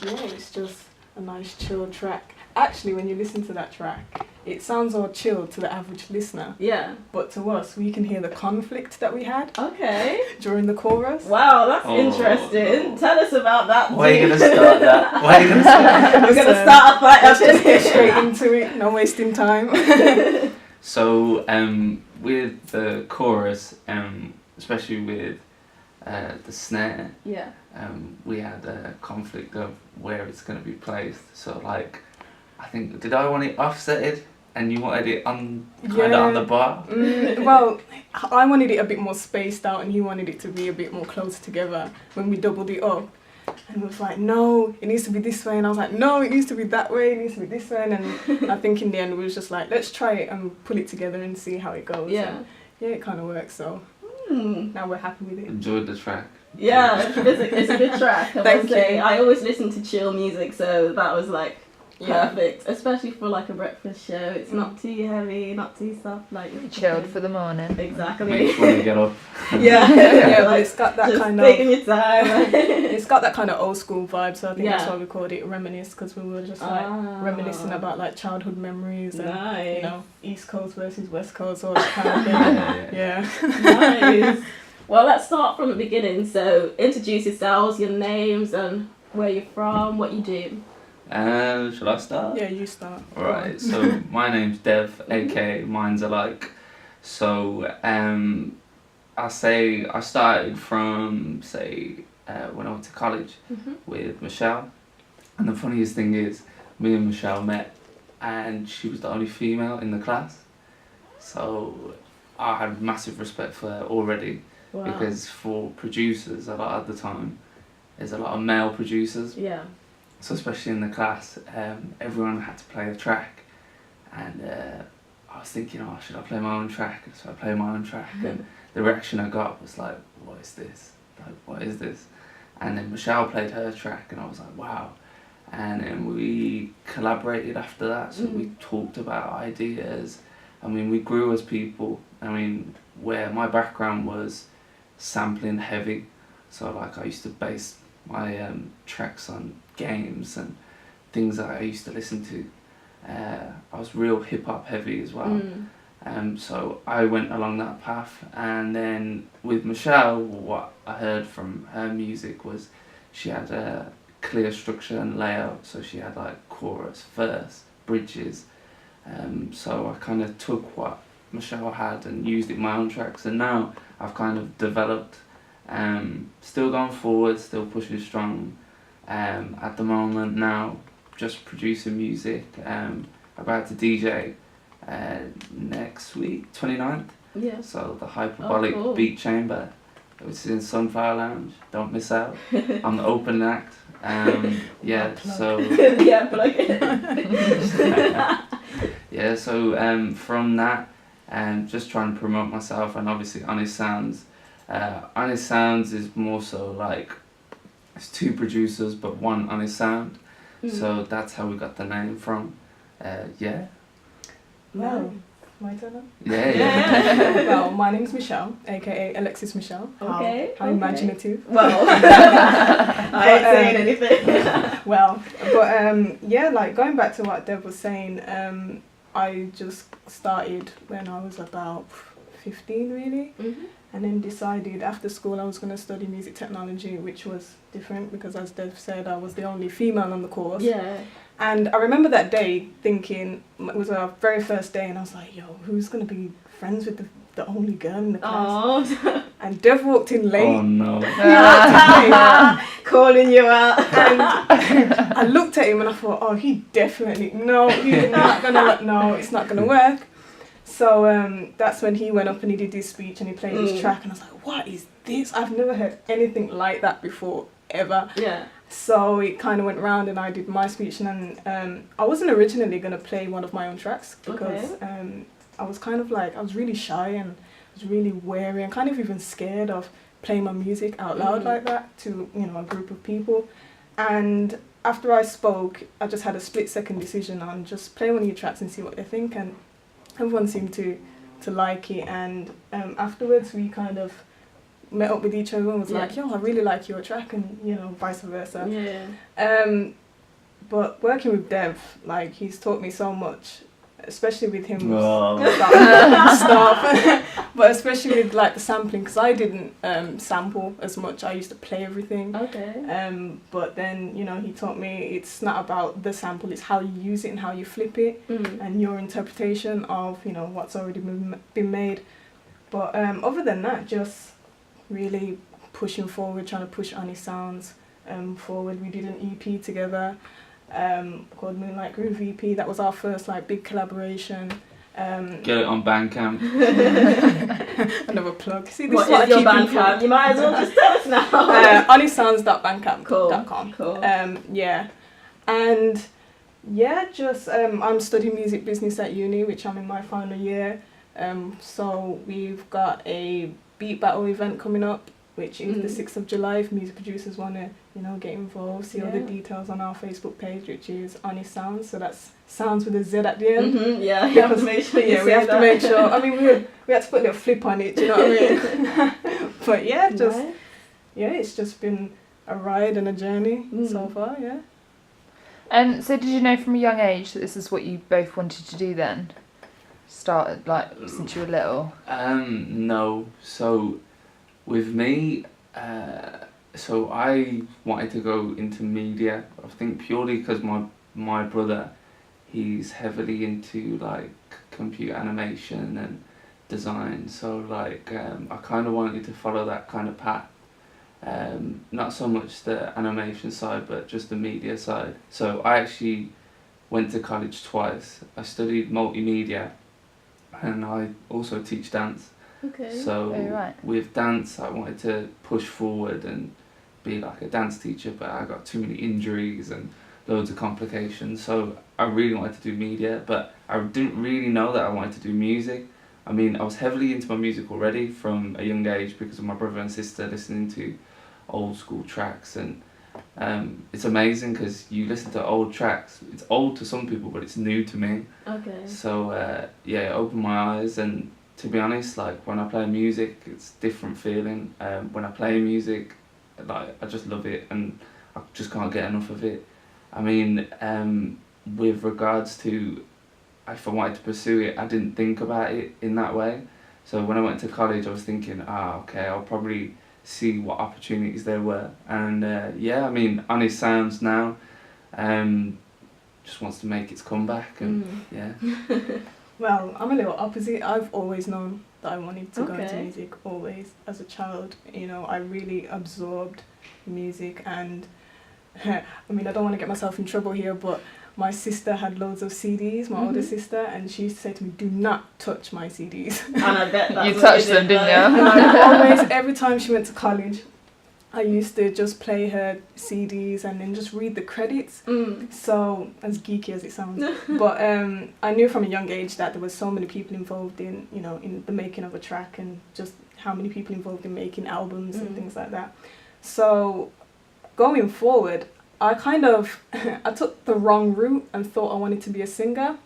yeah, it's just a nice chill track. Actually, when you listen to that track, it sounds all chill to the average listener. Yeah. But to us, we can hear the conflict that we had Okay. during the chorus. Wow, that's interesting. No. Tell us about that. Where are you going to start that? Where are you going to start? We're going to start a fight Let's up just in get here. straight into it, no wasting time. So, with the chorus, especially with the snare, Yeah. we had a conflict of where it's going to be placed. So, like, I think, did I want it offsetted and you wanted it on kind of on the bar? Well, I wanted it a bit more spaced out and he wanted it to be a bit more close together when we doubled it up. And he was like, no, it needs to be this way. And I was like, no, it needs to be that way, it needs to be this way. And I think in the end we was just like, let's try it and pull it together and see how it goes. Yeah. And yeah, it kind of works, so now we're happy with it. Enjoyed the track. Yeah, it's a good track. I Thank must say. you. I always listen to chill music, so that was like perfect, especially for like a breakfast show. It's not too heavy, not too soft, like Chilled for the morning. Exactly. Makes you want to get up. Yeah, but like it's got that just kind taking of, your time. it's got that kind of old school vibe, so I think that's Yeah. why we called it Reminisce, because we were just like reminiscing about like childhood memories and Nice. you know, East Coast versus West Coast, all that kind of thing. Yeah. Nice. Well, let's start from the beginning. So, introduce yourselves, your names, and where you're from, what you do. Should I start? Yeah, you start. Right, so my name's Dev, aka Minds Alike. So I started from, when I went to college with Michelle. And the funniest thing is, me and Michelle met and she was the only female in the class. So I had massive respect for her already. Wow. Because for producers, a lot of the time, there's a lot of male producers. Yeah. So especially in the class, everyone had to play a track, and I was thinking, oh, should I play my own track? So I played my own track, and the reaction I got was like, what is this? Like, what is this? And then Michelle played her track, and I was like, wow. And then we collaborated after that, so we talked about ideas. I mean, we grew as people. I mean, where my background was sampling heavy, so like I used to base my tracks on games and things that I used to listen to. I was real hip hop heavy as well. So I went along that path, and then with Michelle, what I heard from her music was she had a clear structure and layout. So she had like chorus, verse, bridges. So I kind of took what Michelle had and used it in my own tracks, and now I've kind of developed. Still going forward, still pushing strong. At the moment now, just producing music. About to DJ next week, 29th. Yeah. So the Hyperbolic Beat Chamber, which is in Sunflower Lounge. Don't miss out. I'm the open act. Yeah. So. Yeah, plug it. Yeah. So from that, just trying to promote myself, and obviously Honest Soundz. Honest Soundz is more so like, it's two producers but one honest sound. So that's how we got the name from. Yeah. Wow. My turn now? Yeah. Well, my name's Michelle, aka Alexis Michelle. Okay. How imaginative. Well, I ain't saying anything. Well, but yeah, like going back to what Deb was saying, I just started when I was about 15 really. And then decided after school I was going to study music technology, which was different because, as Dev said, I was the only female on the course. Yeah. And I remember that day thinking, it was our very first day, and I was like, yo, who's going to be friends with the only girl in the class? Oh. And Dev walked in late. Oh no. Calling you out. And I looked at him and I thought, oh, he's not going to, no, it's not going to work. So that's when he went up and he did his speech and he played his track, and I was like, what is this? I've never heard anything like that before, ever. Yeah. So it kind of went round and I did my speech, and then I wasn't originally going to play one of my own tracks because I was kind of like, I was really shy and I was really wary and kind of even scared of playing my music out loud like that to, you know, a group of people. And after I spoke, I just had a split-second decision on just play one of your tracks and see what they think, and everyone seemed to like it. And afterwards we kind of met up with each other and was Yeah. like, yo, I really like your track, and you know, vice versa. Yeah. But working with Dev, like, he's taught me so much, especially with him Oh. stuff, but especially with like the sampling, because I didn't sample as much. I used to play everything. Okay. But then, you know, he taught me it's not about the sample, it's how you use it and how you flip it, and your interpretation of, you know, what's already been made. But other than that, just really pushing forward, trying to push Annie Soundz forward. We did an EP together called Moonlight Groove EP. That was our first like big collaboration. Get it on Bandcamp. Another plug. See, this What is what is I your keep Bandcamp? You might as well just tell us now. AnnieSoundz.bandcamp.com. Cool. Yeah, and yeah, just I'm studying music business at uni, which I'm in my final year. So we've got a beat battle event coming up, which is the 6th of July. If music producers want to, you know, get involved, see all the details on our Facebook page, which is Annie Soundz. So that's Sounds with a Z at the end. Yeah, you have to make sure you yeah, we have to make sure. I mean, we had to put a little flip on it. Do you know what I mean? But yeah, just it's just been a ride and a journey so far. Yeah. And so, did you know from a young age that this is what you both wanted to do then? Started like since you were little. No. So with me, so I wanted to go into media. I think purely because my brother, he's heavily into like computer animation and design. So like I kind of wanted to follow that kind of path. Not so much the animation side, but just the media side. So I actually went to college twice. I studied multimedia, and I also teach dance. Okay. So with dance, I wanted to push forward and be like a dance teacher, but I got too many injuries and loads of complications. So I really wanted to do media, but I didn't really know that I wanted to do music. I mean, I was heavily into my music already from a young age because of my brother and sister listening to old school tracks, and it's amazing because you listen to old tracks. It's old to some people, but it's new to me. Okay. So yeah, it opened my eyes, and to be honest, like when I play music, it's a different feeling. When I play music, like I just love it, and I just can't get enough of it. I mean, with regards to if I wanted to pursue it, I didn't think about it in that way. So when I went to college, I was thinking, okay, I'll probably see what opportunities there were, and yeah, I mean, Annie Soundz now just wants to make its comeback, and yeah. Well, I'm a little opposite. I've always known that I wanted to go into music, always. As a child, you know, I really absorbed music, and I mean, I don't want to get myself in trouble here, but my sister had loads of CDs, my older sister, and she used to say to me, do not touch my CDs. And I bet that's you touched them, didn't you? And I always, every time she went to college, I used to just play her CDs and then just read the credits. So, as geeky as it sounds, but I knew from a young age that there was so many people involved in, you know, in the making of a track, and just how many people involved in making albums and things like that. So, going forward, I kind of, I took the wrong route and thought I wanted to be a singer.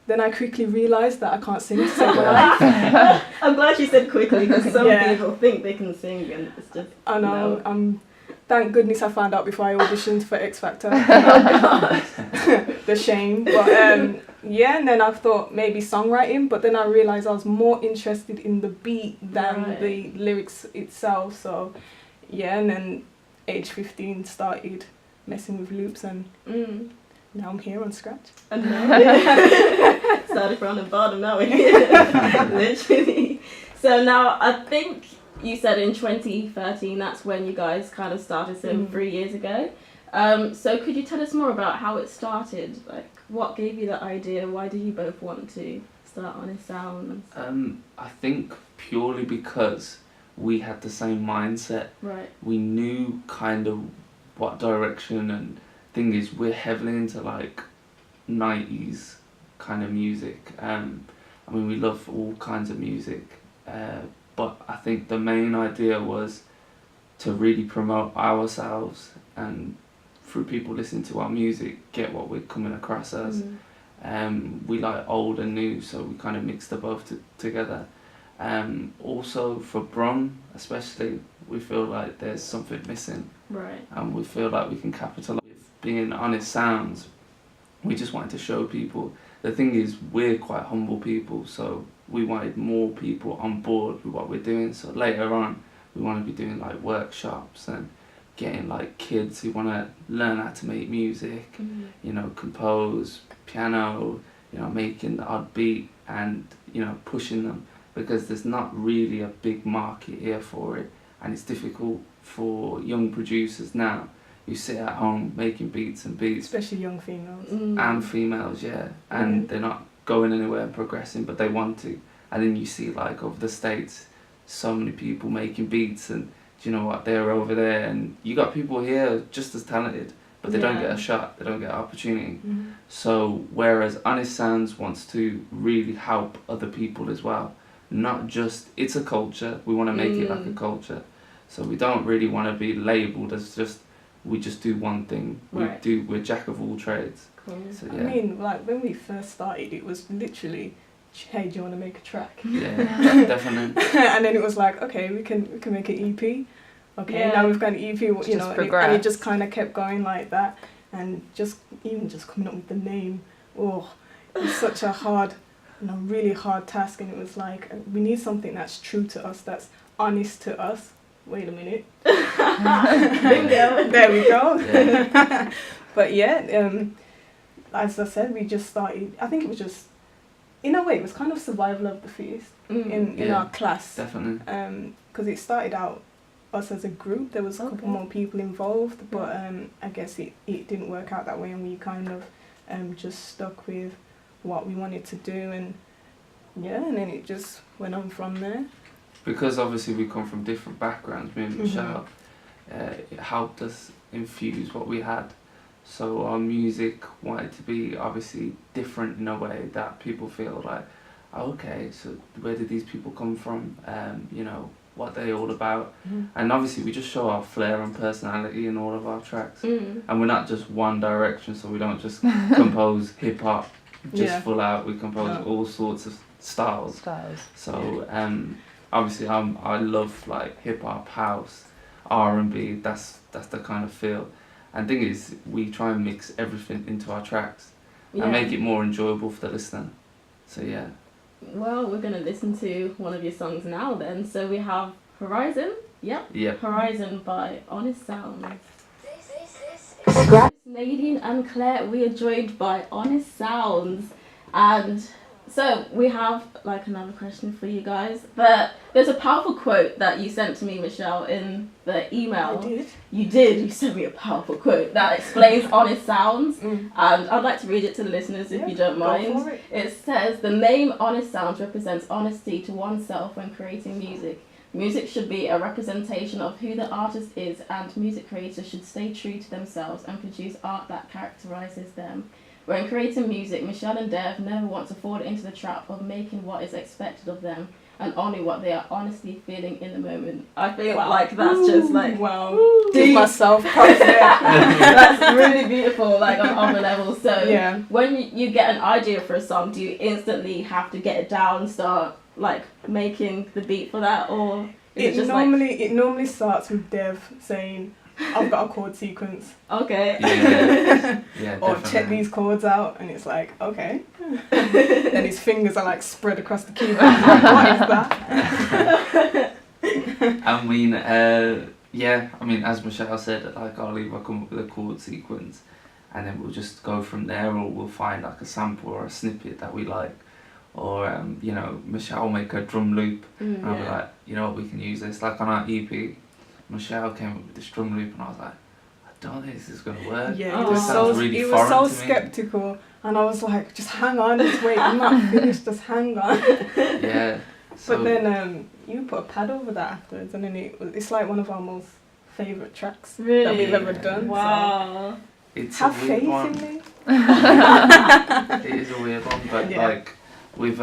Then I quickly realised that I can't sing to save my life. I'm glad you said quickly, because some people think they can sing and it's just... I know, thank goodness I found out before I auditioned for X Factor. The shame. But yeah, and then I thought maybe songwriting, but then I realised I was more interested in the beat than the lyrics itself. So yeah, and then age 15 started messing with loops, and now I'm here on Scratch. And now started from the bottom, now we're here. Literally. So now I think you said in 2013 that's when you guys kind of started, so 3 years ago. So could you tell us more about how it started? Like, what gave you the idea? Why did you both want to start Annie Soundz? I think purely because we had the same mindset. Right. We knew kind of what direction, and thing is, we're heavily into like 90s kind of music. I mean, we love all kinds of music, but I think the main idea was to really promote ourselves, and through people listening to our music, get what we're coming across as. We like old and new, so we kind of mixed the both together. Also for Brum, especially, we feel like there's something missing, Right. and we feel like we can capitalise. With being Honest Soundz, we just wanted to show people. The thing is, we're quite humble people, so we wanted more people on board with what we're doing. So later on, we want to be doing like workshops and getting like kids who want to learn how to make music, you know, compose, piano, you know, making the odd beat, and, you know, pushing them, because there's not really a big market here for it, and it's difficult for young producers now who sit at home making beats and beats, Especially young females. and females, yeah, and they're not going anywhere and progressing, but they want to. And then you see like over the States, so many people making beats, and do you know what, they're over there, and you got people here just as talented, but they don't get a shot, they don't get an opportunity. So whereas Honest Soundz wants to really help other people as well, not just, it's a culture, we want to make it like a culture, so we don't really want to be labelled as just, we just do one thing. We're jack of all trades. Cool. So, I mean, like when we first started, it was literally, hey, do you want to make a track? Yeah, definitely. And then it was like, okay, we can make an EP. Okay, now we've got an EP, you know, and it just kind of kept going like that, and just coming up with the name. Oh, it's such a hard, you know, really hard task, and it was like, we need something that's true to us, that's honest to us. Wait a minute. There we go. Yeah. But yeah, as I said, we just started, I think it was just, in a way, it was kind of survival of the fittest in our class. Definitely. Because it started out us as a group, there was a couple more people involved, but I guess it didn't work out that way, and we kind of just stuck with what we wanted to do, and and then it just went on from there. Because obviously we come from different backgrounds, me and Michelle, it helped us infuse what we had. So our music wanted to be obviously different in a way that people feel like, oh, okay, so where did these people come from? You know, what they're all about. And obviously we just show our flair and personality in all of our tracks. And we're not just one direction, so we don't just compose hip hop just full out. We compose all sorts of styles. So obviously I love like hip hop, house, R&B. That's the kind of feel. And the thing is, we try and mix everything into our tracks and make it more enjoyable for the listener. So yeah. Well, we're going to listen to one of your songs now then. So we have Horizon. Yep. Horizon by Honest Soundz. Nadine and Claire, we are joined by Honest Soundz. And so we have like another question for you guys. But there's a powerful quote that you sent to me, Michelle, in the email. I did. You did. You sent me a powerful quote that explains Honest Soundz. And I'd like to read it to the listeners if you don't mind. Go for it. It says, the name Honest Soundz represents honesty to oneself when creating music. Music should be a representation of who the artist is, and music creators should stay true to themselves and produce art that characterises them. When creating music, Michelle and Dev never want to fall into the trap of making what is expected of them and only what they are honestly feeling in the moment. I feel like that's just like, Give myself props there. that's really beautiful, like on other levels. So when you get an idea for a song, do you instantly have to get it down and start like making the beat for that, or is it just it normally starts with Dev saying, I've got a chord sequence. Okay. Yeah, or check these chords out, and it's like, okay. Then his fingers are like spread across the keyboard. Like, what is that? I mean, as Michelle said, like I'll either come up with a chord sequence, and then we'll just go from there, or we'll find like a sample or a snippet that we like, or you know, Michelle will make a drum loop, and I'll be like, you know what, we can use this. Like on our EP, Michelle came up with this drum loop, and I was like, I don't think this is gonna work. Yeah, this sounds really he foreign was so skeptical, and I was like, just hang on, just wait, I'm not finished, just hang on. Yeah. So, but then you put a pad over that afterwards, and then it's like one of our most favourite tracks that we've ever done. Wow. So. It's Have a weird faith one. in me. It is a weird one, but like with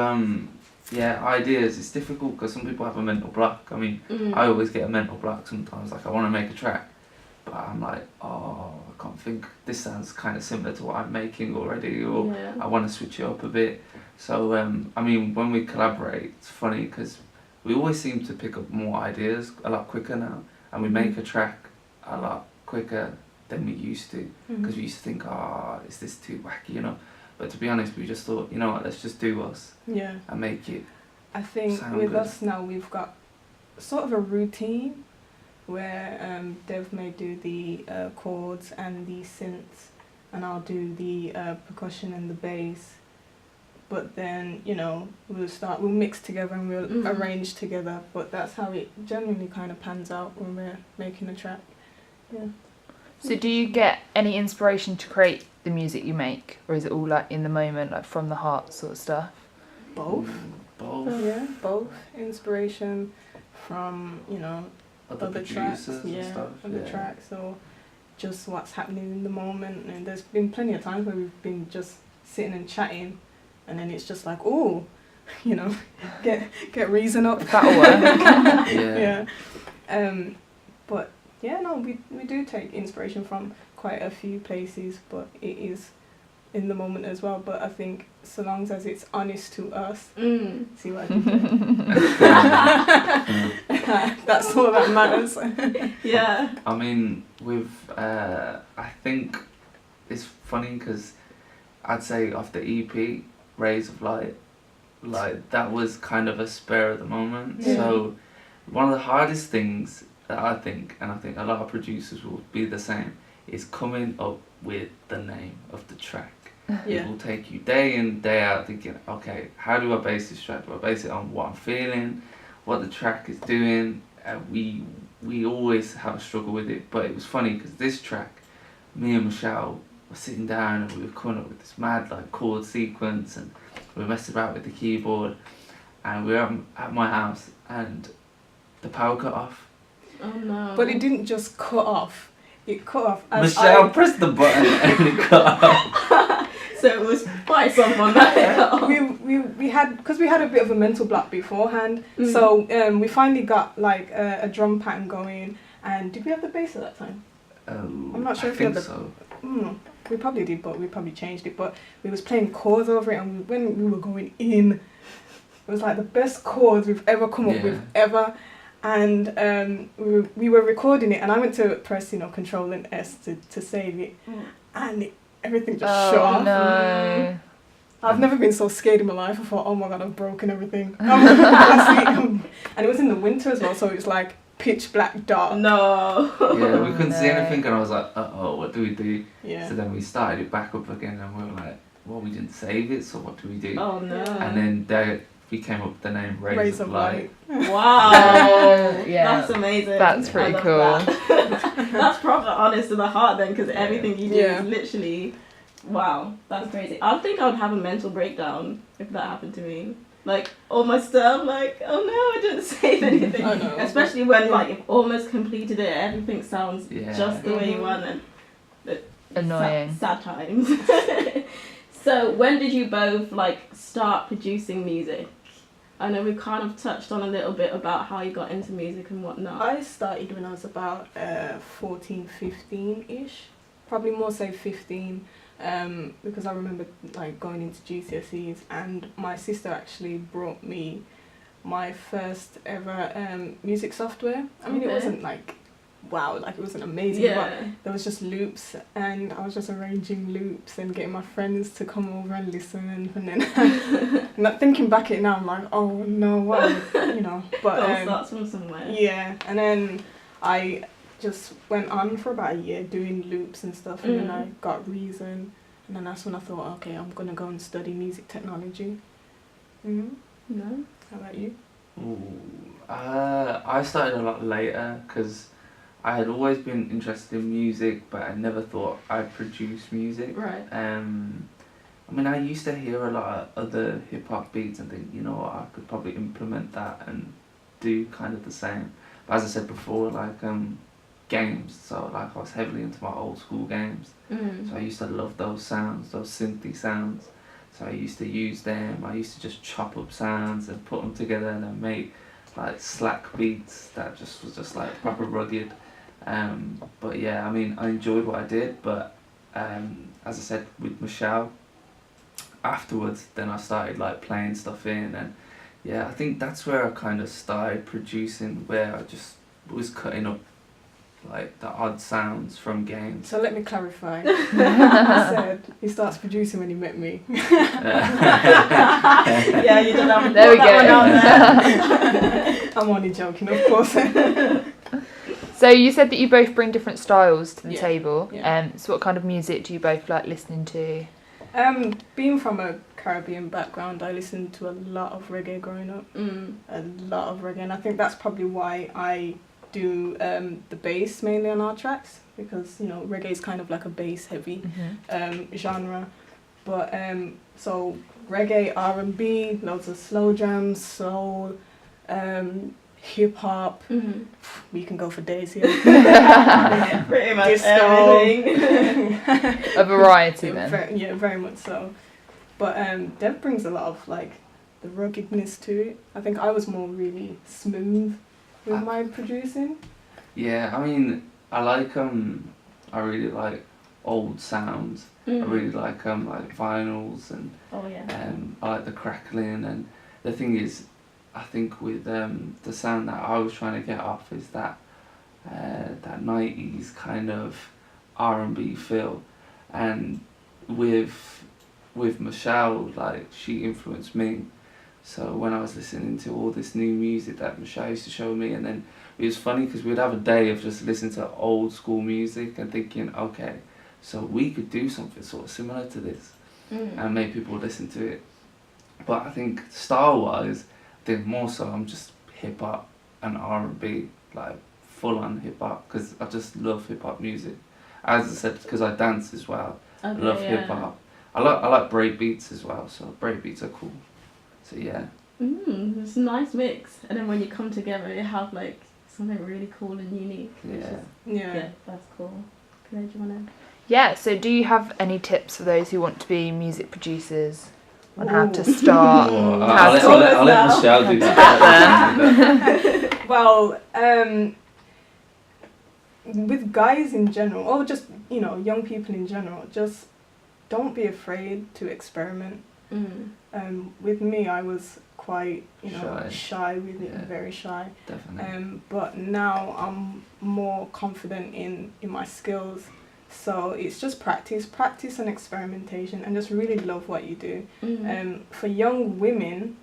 ideas, it's difficult because some people have a mental block. I mean, I always get a mental block sometimes. Like I want to make a track, but I'm like, oh, I can't think. This sounds kind of similar to what I'm making already, or I want to switch it up a bit. So I mean, when we collaborate, it's funny because we always seem to pick up more ideas a lot quicker now, and we make a track a lot quicker than we used to, because we used to think, oh, is this too wacky, you know? But to be honest, we just thought, you know what, let's just do us and make it. I think sound with good. us now, we've got sort of a routine where Dev may do the chords and the synths, and I'll do the percussion and the bass. But then, you know, we'll mix together and we'll arrange together. But that's how it generally kind of pans out when we're making a track. Yeah. So do you get any inspiration to create the music you make, or is it all like in the moment, like from the heart sort of stuff? Both. Both. Yeah, both. Inspiration from, you know, other tracks, and stuff. other tracks, or just what's happening in the moment. And there's been plenty of times where we've been just sitting and chatting, and then it's just like, oh, you know, get reason up. That'll work. Yeah. But yeah, no, we do take inspiration from quite a few places, but it is in the moment as well. But I think so long as it's honest to us, see what I did there? That's all that matters. Yeah. I mean, I think it's funny because I'd say off the EP, Rays of Light, like that was kind of a spur at the moment. Yeah. So one of the hardest things that I think, and I think a lot of producers will be the same, is coming up with the name of the track. It will take you day in, day out thinking, okay, how do I base this track? Do I base it on what I'm feeling, what the track is doing? We always have a struggle with it, but it was funny because this track, me and Michelle were sitting down and we were coming up with this mad like chord sequence, and we were messing about with the keyboard, and we were at my house and the power cut off. Oh no. But it didn't just cut off. It cut off as Michelle pressed the button and it cut off. So it was quite someone that it cut off. we had, because we had a bit of a mental block beforehand, so we finally got like a drum pattern going. And did we have the bass at that time? I'm not sure if we had the. So. We probably did, but we probably changed it. But we was playing chords over it, and when we were going in, it was like the best chords we've ever come up with ever. And we were recording it, and I went to press, you know, Control and S to save it, and everything just shut off. No. I've never been so scared in my life. I thought, oh my god, I've broken everything. And it was in the winter as well, so it was like pitch black dark. No. Yeah, we couldn't see anything, and I was like, uh-oh, what do we do? Yeah. So then we started it back up again, and we were like, well, we didn't save it, so what do we do? Oh no. And then we came up with the name Rays of Light. Wow. Yeah. That's amazing. That's pretty cool. That. That's proper honest to the heart then, because everything you do is literally, wow, that's crazy. I think I would have a mental breakdown if that happened to me. Like, all my stuff, like, oh no, I didn't save anything. I know. Especially when, like, you've almost completed it, everything sounds just the way you want, and annoying. Sad times. So, when did you both, like, start producing music? I know we kind of touched on a little bit about how you got into music and whatnot. I started when I was about 14, 15-ish. Probably more say 15, because I remember like going into GCSEs, and my sister actually brought me my first ever music software. I mean, it wasn't like, wow, like it wasn't amazing, but there was just loops, and I was just arranging loops and getting my friends to come over and listen, and then not thinking back at it now, I'm like, oh no, what, you know, but it all starts from somewhere. Yeah, and then I just went on for about a year doing loops and stuff, and then I got Reason, and then that's when I thought, okay, I'm gonna go and study music technology. No, how about you? I started a lot later because I had always been interested in music, but I never thought I'd produce music. Right. I mean, I used to hear a lot of other hip hop beats and think, you know what, I could probably implement that and do kind of the same. But as I said before, like games, so like I was heavily into my old school games. So I used to love those sounds, those synthy sounds. So I used to use them. I used to just chop up sounds and put them together and then make like slack beats that just was just like proper rugged. But yeah, I mean, I enjoyed what I did, but as I said with Michelle, afterwards then I started like playing stuff in and Yeah, I think that's where I kind of started producing, where I just was cutting up like the odd sounds from games. So let me clarify. He said he starts producing when he met me. Yeah, you don't have to There we put that go. one out there. I'm only joking, of course. So you said that you both bring different styles to the Yeah. table. Yeah. So what kind of music do you both like listening to? Being from a Caribbean background, I listened to a lot of reggae growing up. A lot of reggae, and I think that's probably why I do the bass mainly on our tracks, because reggae is kind of like a bass heavy genre. But so reggae, R&B, loads of slow jams, soul, hip hop. We can go for days here. Pretty much Disco. everything. A variety then. Very much so. But Dev brings a lot of like the ruggedness to it. I think I was more really smooth with my producing. Yeah, I mean, I really like old sounds. I really like vinyls, and Oh yeah. I like the crackling. And the thing is, I think with the sound that I was trying to get off is that 90s kind of R&B feel. And with Michelle, like, she influenced me. So when I was listening to all this new music that Michelle used to show me, and then it was funny because we'd have a day of just listening to old school music and thinking, okay, so we could do something sort of similar to this and make people listen to it. But I think style-wise, I think more so I'm just hip-hop and R&B, like full-on hip-hop, because I just love hip-hop music. As I said, because I dance as well. I love hip-hop. I like break beats as well, so break beats are cool. So yeah. It's a nice mix, and then when you come together, you have like something really cool and unique. Yeah. That's cool. Claire, do you wanna? Yeah, so do you have any tips for those who want to be music producers on how to start? Oh, how to I'll let Michelle do that. Well, with guys in general, or just young people in general, just don't be afraid to experiment. With me, I was quite shy with it, very shy. Definitely. But now I'm more confident in my skills. So it's just practice and experimentation, and just really love what you do. For young women,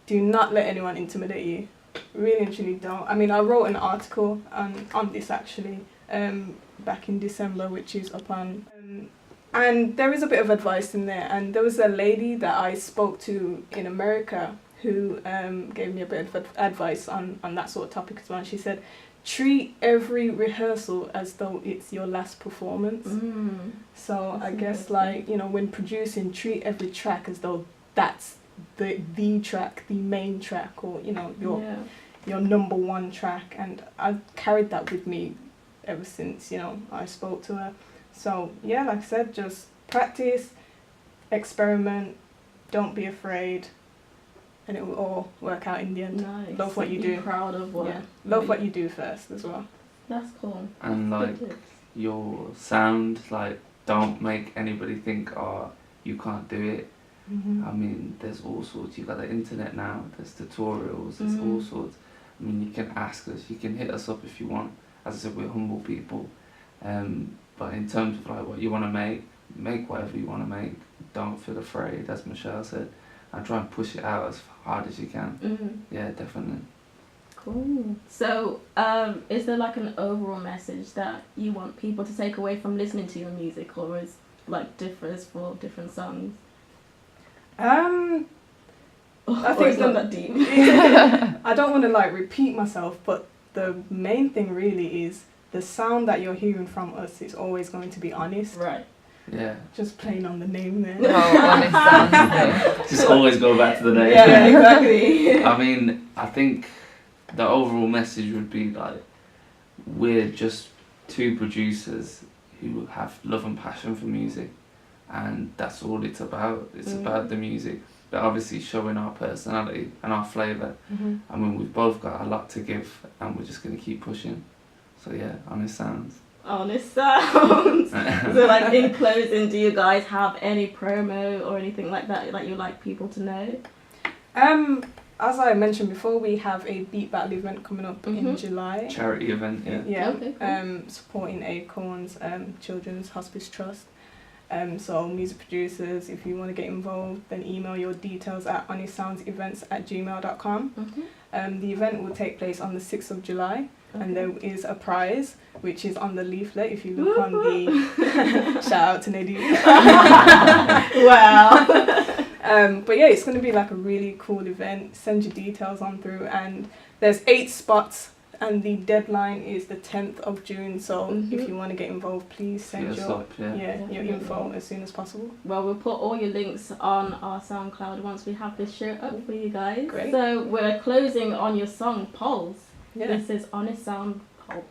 do not let anyone intimidate you. Really and truly don't. I mean, I wrote an article on this actually back in December, which is up on... and there is a bit of advice in there. And there was a lady that I spoke to in America who gave me a bit of advice on that sort of topic as well. And she said, treat every rehearsal as though it's your last performance. So I guess when producing, treat every track as though that's the track, the main track, or your number one track. And I've carried that with me ever since I spoke to her. So yeah, like I said, just practice, experiment, don't be afraid, and it will all work out in the end. Nice. Love what you do. Proud of what. Yeah. Love what you do first as well. That's cool. And like your sound, like, don't make anybody think, oh, you can't do it. I mean, there's all sorts. You've got the internet now. There's tutorials. There's all sorts. I mean, you can ask us. You can hit us up if you want. As I said, we're humble people. But in terms of like what you want to make whatever you want to make. Don't feel afraid, as Michelle said, and try and push it out as hard as you can. Yeah, definitely. Cool. So, is there like an overall message that you want people to take away from listening to your music, or is differs for different songs? I think it's not that deep. I don't want to repeat myself, but the main thing really is the sound that you're hearing from us is always going to be honest. Right. Yeah. Just playing on the name there. Oh, honest sounds. Just always go back to the name. Yeah, exactly. I mean, I think the overall message would be we're just two producers who have love and passion for music, and that's all it's about. It's about the music, but obviously showing our personality and our flavour. I mean, we've both got a lot to give, and we're just going to keep pushing. So yeah, honest sounds. Honest sounds. So in closing, do you guys have any promo or anything like that you'd like people to know? As I mentioned before, we have a beat battle event coming up in July. Charity event, yeah. Yeah. Okay, cool. Supporting Acorns Children's Hospice Trust. So music producers, if you want to get involved, then email your details at honeysoundsevents@gmail.com. The event will take place on the 6th of July. And there is a prize, which is on the leaflet. If you look on the shout out to Nadine. Wow. But yeah, it's going to be like a really cool event. Send your details on through, and there's 8 spots, and the deadline is the 10th of June. So if you want to get involved, please send your info as soon as possible. Well, we'll put all your links on our SoundCloud once we have this show up for you guys. Great. So we're closing on your song Pulse. Yeah. This is Honest Sound Pulse.